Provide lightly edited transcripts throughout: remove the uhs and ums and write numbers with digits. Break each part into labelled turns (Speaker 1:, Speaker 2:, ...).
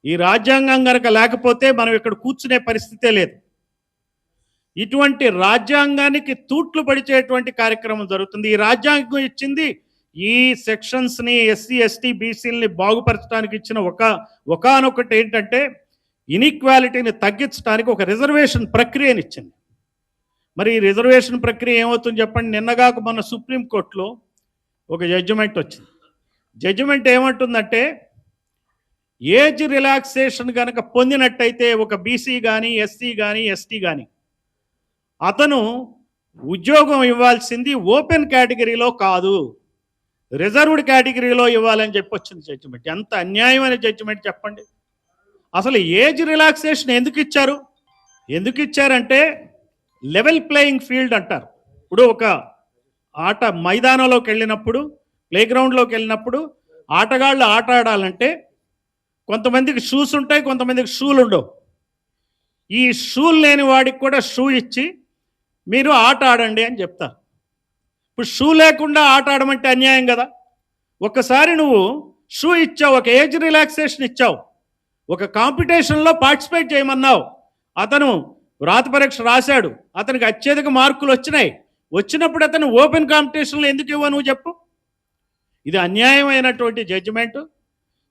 Speaker 1: ఈ రాజ్యాంగం కనుక లేకపోతే మనం ఇక్కడ కూర్చునే పరిస్థితే లేదు. ఇటువంటి రాజ్యాంగానికి తూట్లు పడిచేటువంటి కార్యక్రమం జరుగుతుంది. ఈ రాజ్యాంగం ఇచ్చింది ఈ సెక్షన్స్ని, ఎస్సీ ఎస్టీ బీసీలని బాగుపరచడానికి ఇచ్చిన ఒకానొకటి ఏంటంటే ఇన్ఈక్వాలిటీని తగ్గించడానికి ఒక రిజర్వేషన్ ప్రక్రియని ఇచ్చింది. మరి ఈ రిజర్వేషన్ ప్రక్రియ ఏమవుతుంది చెప్పండి. నిన్నగాక మొన్న సుప్రీంకోర్టులో ఒక జడ్జిమెంట్ వచ్చింది. జడ్జిమెంట్ ఏమంటుందంటే ఏజ్ రిలాక్సేషన్ కనుక పొందినట్టయితే ఒక బీసీ కానీ, ఎస్సీ కానీ, ఎస్టీ కానీ అతను ఉద్యోగం ఇవ్వాల్సింది ఓపెన్ కేటగిరీలో కాదు, రిజర్వ్డ్ కేటగిరీలో ఇవ్వాలని చెప్పి వచ్చింది జడ్జిమెంట్. ఎంత అన్యాయమైన జడ్జిమెంట్ చెప్పండి. అసలు ఏజ్ రిలాక్సేషన్ ఎందుకు ఇచ్చారు? ఎందుకు ఇచ్చారంటే లెవెల్ ప్లేయింగ్ ఫీల్డ్ అంటారు. ఇప్పుడు ఒక ఆట మైదానంలోకి వెళ్ళినప్పుడు, ప్లే గ్రౌండ్లోకి వెళ్ళినప్పుడు ఆటగాళ్ళు ఆట ఆడాలంటే కొంతమందికి షూస్ ఉంటాయి, కొంతమందికి షూలు ఉండవు. ఈ షూలు లేని వాడికి కూడా షూ ఇచ్చి మీరు ఆట ఆడండి అని చెప్తారు. ఇప్పుడు షూ లేకుండా ఆట ఆడమంటే అన్యాయం కదా. ఒక్కసారి నువ్వు షూ ఇచ్చావు, ఒక ఏజ్ రిలాక్సేషన్ ఇచ్చావు, ఒక కాంపిటీషన్లో పార్టిసిపేట్ చేయమన్నావు, అతను వ్రాత పరీక్ష రాశాడు, అతనికి అత్యధిక మార్కులు వచ్చినప్పుడు అతను ఓపెన్ కాంపిటీషన్లో ఎందుకు ఇవ్వవు నువ్వు చెప్పు. ఇది అన్యాయమైనటువంటి జడ్జిమెంటు.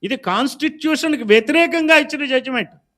Speaker 1: ఇది కాన్స్టిట్యూషన్కి వ్యతిరేకంగా ఇచ్చిన జడ్జిమెంట్.